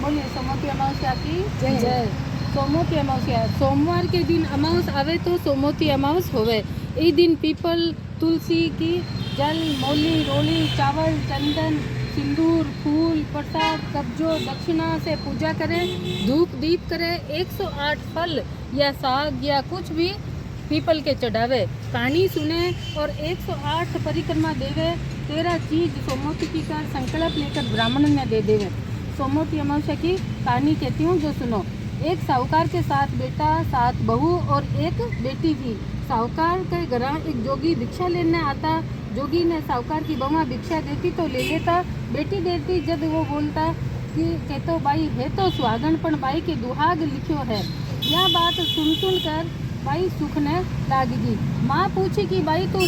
बोलिए सोमवती अमावस्या की जय। सोमवती अमावस्या सोमवार के दिन अमावस आवे तो सोमवती अमावस होवे। ई दिन पीपल तुलसी की जल मौली रोली चावल चंदन सिंदूर फूल प्रसाद कब्जो दक्षिणा से पूजा करे, धूप दीप करे, 108 फल या साग या कुछ भी पीपल के चढ़ावे, कहानी सुने और 108 परिक्रमा देवे, 13 चीज सोमवती की कर संकल्प लेकर ब्राह्मण ने दे देवे। सोमवती अमावस्या की कहानी कहती हूँ जो सुनो। एक साहूकार के 7 बेटा 7 बहू और एक बेटी थी। साहूकार के घर एक जोगी भिक्षा लेने आता। जोगी ने साहूकार की बहू भिक्षा देती तो ले लेता, बेटी देती जब वो बोलता कि कहतो बाई है तो सुहागन पण बाई के दुहाग लिखियो है। यह बात सुन कर बाई सुखने लागी। माँ पूछी कि बाई तो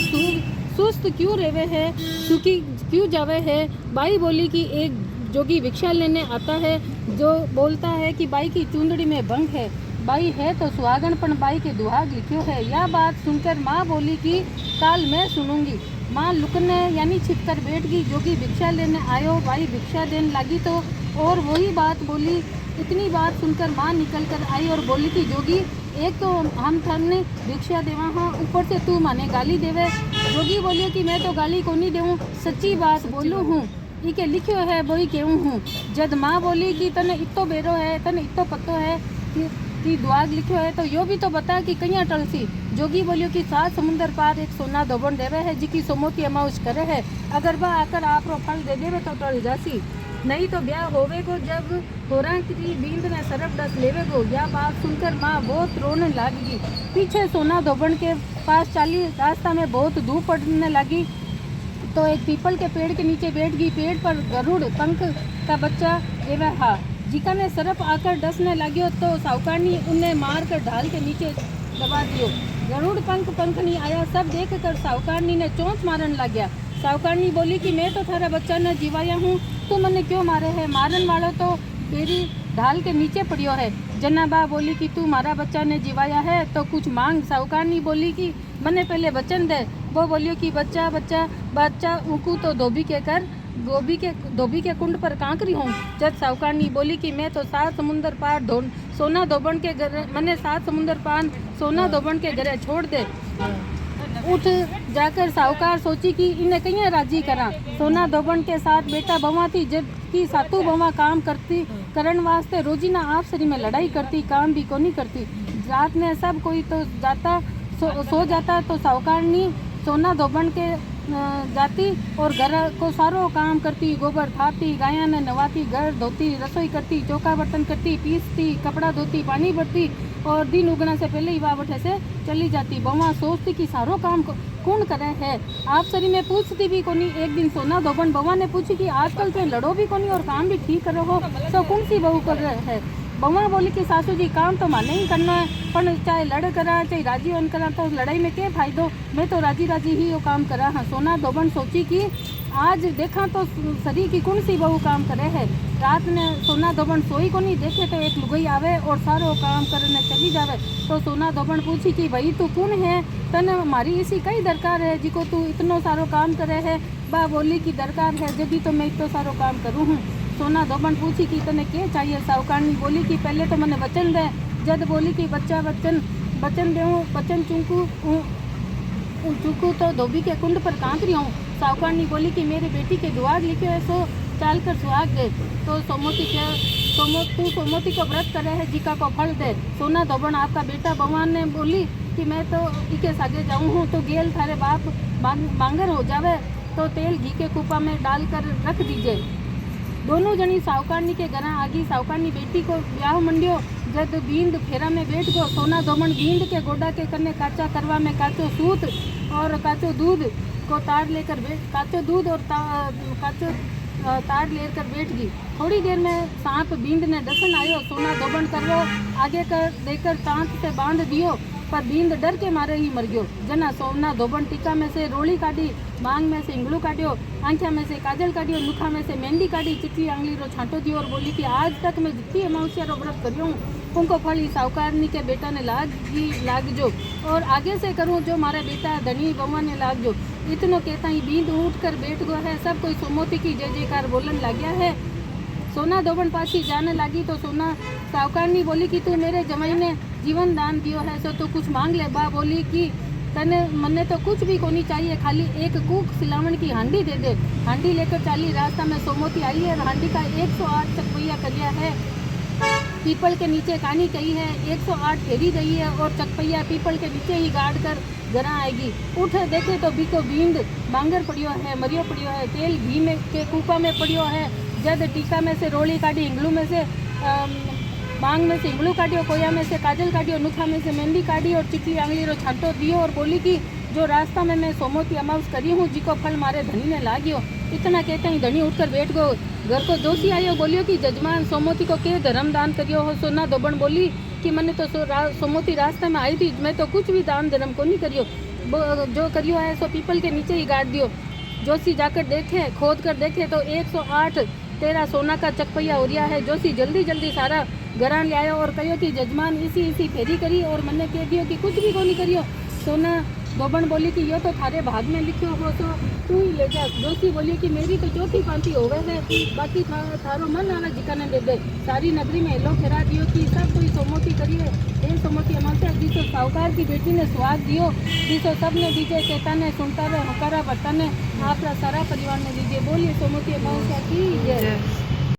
सुस्त क्यों रेवे है, सुखी क्यों जावे है। बाई बोली कि एक जोगी भिक्षा लेने आता है जो बोलता है कि बाई की चुंदड़ी में भंग है, बाई है तो सुहागन पण बाई के दुहाग लिखियो है। यह बात सुनकर माँ बोली कि काल मैं सुनूंगी। माँ लुकने यानी छिप कर बैठ गई। जोगी भिक्षा लेने आयो, बाई भिक्षा देने लगी तो और वही बात बोली। इतनी बात सुनकर माँ निकल कर आई और बोली कि जोगी एक तो हम थने भिक्षा देवा हाँ, ऊपर से तू माने गाली देवे। जोगी बोलियो कि मैं तो गाली को नहीं देऊँ, सच्ची बात बोलूँ हूँ, इके लिखियो है वही केहूँ हूँ। जद माँ बोली कि तने इतो बेरो है, तने इतो पतो है कि दुआग लिखियो है तो यो भी तो बता कि कहीं टलसी। जोगी बोलियो कि 7 समुंदर पार एक सोना धोबन देवे है जिकी सोमवती अमावस करे है, अगर बा आकर आप रो फल दे देवे तो टल जासी, नहीं तो ब्याह होवे को जब होरा की बींद ने सरफ डस लेवे गो। यह बात सुनकर माँ बहुत रोने लगी। पीछे सोना धोबन के पास चाली रास्ता में बहुत धूप पड़ने लगी तो एक पीपल के पेड़ के नीचे बैठ गई। पेड़ पर गरुड़ पंख का बच्चा एवे हा, जिका ने सरफ आकर डसने लगियो तो साहूकारनी उन्हें मार कर ढाल के नीचे दबा दियो। गरुड़ पंख नहीं आया, सब देख कर साहूकारनी ने चोंच मारन लग गया। साहूकारनी बोली कि मैं तो थारा बच्चा ने जीवाया हूँ, तू मने क्यों मारे है, मारन वालों तो तेरी ढाल के नीचे पड़ियो है। जनाबा बोली कि तू मारा बच्चा ने जीवाया है तो कुछ मांग। साहूकारनी बोली कि मने पहले वचन दे। वो बोलियो कि बच्चा बच्चा बच्चा ऊकू तो धोबी के कुंड पर कांकरी हूँ। जब साहूकारनी बोली कि मैं तो 7 समुंदर पार सोना धोबन के घर मने 7 समुंदर पार सोना धोबन के घरे छोड़ दे। उठ जाकर साहूकार सोची कि इन्हें कहीं राजी करा। सोना धोबन के 7 बेटा बवा थी जबकि 7 बवा काम करती करण वास्ते रोजीना आपसरी में लड़ाई करती, काम भी को नहीं करती। रात में सब कोई तो जाता सो जाता तो साहूकारनी सोना धोबन के जाती और घर को सारो काम करती, गोबर थापती, गाया ने नवाती, घर धोती, रसोई करती, चौका बर्तन करती, पीसती, कपड़ा धोती, पानी भरती और दिन उगने से पहले ही बावठे से चली जाती। बवा सोचती कि सारो काम कौन करे है, आप सरी में पूछती भी कोनी। एक दिन सोना धोबन बवा ने पूछी कि आजकल तो लड़ो भी कोनी और काम भी ठीक करो हो तो कौन सी बहू कर रहे है। बवा बोली कि सासू जी काम तो माने ही करना है, पर चाहे लड़ करा चाहे राजी वन करा तो लड़ाई में क्या फायदो, मैं तो राजी राजी ही वो काम करा। हाँ, सोना धोबन सोची कि आज देखा तो सरी की कौन सी बहू काम करे है। रात ने सोना धोबन सोई को नहीं देखे तो एक लुगाई आवे और सारो काम करने चली जावे। तो सोना धोबन पूछी कि भाई तू कौन है, तने हमारी इसी कई दरकार है जिको तू इतनो सारो काम करे है। बा बोली की दरकार है जब तो मैं इतना सारो काम करूँ हूँ। सोना धोबन पूछी कि तने क्या चाहिए। साहूकारनी बोली कि पहले तो मैंने वचन दे। जब बोली कि बच्चा वचन देऊँ वचन चूकू तो धोबी के कुंड पर कांकरी हूँ। साहूकारनी बोली कि मेरे बेटी के दुआग लिखे है सो चाल कर सुहाग दे। तो सोमवती को व्रत करे है जिका को फल दे। सोना धोबन आपका बेटा भगवान ने बोली कि मैं तो इके सागे जाऊँ हूँ तो गेल थारे बाप मांगर हो जावे तो तेल घी के कुपा में डालकर रख दीजिए। दोनों जनी साहूकारनी के घर आ गई। साहूकारनी बेटी को ब्याह मंडियो। जब बींद फेरा में बैठ गो। सोना धोबन बींद के गोडा के कन्ने काचा करवा में काचो सूत और काचो दूध को तार लेकर काचो दूध और काचो तार लेकर बैठ गई। थोड़ी देर में सांप बींद ने डसन आयो। सोना धोबन करवो आगे कर देकर तांत से बांध दियो पर बींद डर के मारे ही मर गयो। जना सोना धोबन टीका में से रोली काटी, मांग में से इंगलू काटियो, आंखिया में से काजल काटियो, मुखा में से मेहंदी काटी, चिट्ठी आंगली रो छांटो दियो और बोली कि आज तक मैं जितनी अमावस्या रो व्रत करियो हूँ उनको फल साहूकारनी के बेटा ने लाग जो और आगे से करूँ जो मारा बेटा धनी बउआ ने लाग जो। इतनो कहता ही बींद उठ कर बैठ गो है। सब कोई सोमवती की जय जयकार बोलन लग गया है। सोना दोबन पासी जाने लगी तो सोना साहूकारनी बोली कि तू मेरे जमाई ने जीवन दान दियो है सो तू कुछ मांग ले। बा बोली कि तने मने तो कुछ भी कोनी चाहिए, खाली एक कूक सिलावन की हांडी दे दे। हांडी लेकर चाली, रास्ता में सोमोती आई है। हांडी का 108 चकपैया करिया है, पीपल के नीचे कहानी कही है, 108 फेरी गई है और चकपैया पीपल के नीचे ही गाड़ कर घरा आएगी। उठ देखे तो बीको बींद बांगर पड़ियो है, मरियो पड़ियो है, तेल घी में के कूपा में पड़ियो है। जद टीका में से रोली काटी, हिंगलू में से बांग में से हिंगलू काटियो, कोया में से काजल काटियो, नुखा में से मेहंदी काटी और चिकली आंगली रो छाटो दियो और बोली कि जो रास्ता में मैं सोमोती अमावस करी हूँ, जी को फल मारे धनी ने लागियो। इतना कहते ही धनी उठकर बैठ गो। घर को जोशी आयो, बोलियो कि जजमान सोमोती को के धर्म दान करियो हो। सोना दोबन बोली कि मैंने तो सोमोती रास्ते में आई थी, मैं तो कुछ भी दान धर्म को नहीं करियो, जो करियो है सो पीपल के नीचे ही गाड़ दियो। जोशी जाकर देखे, खोद कर देखे तो 108 तेरा सोना का चकपैया उरिया है। जोशी जल्दी जल्दी सारा घरान ले आयो और कहियो कि जजमान इसी फेरी करी और मैंने कह दियो कि कुछ भी को नहीं करियो। सोना दोबन बोली कि यो तो थारे भाग में लिखियो हो तो तू ही ले जा। जोशी बोली कि मेरी तो चौथी पांति होवे है, बाकी थारो मन आना जिकाने दे दे। सारी नगरी में हेलो फेरा दियो कि सब कोई सोमोती करिए। ये सोमोती अमावस्या जिसो साहूकार की बेटी ने स्वाद दियो, जिसो सबने दीजिए, कहता ने सुनता रहे, हकारा भरता ने आपका सारा परिवार ने दीजिए। बोलिए सोमोती अमावस्या की जय।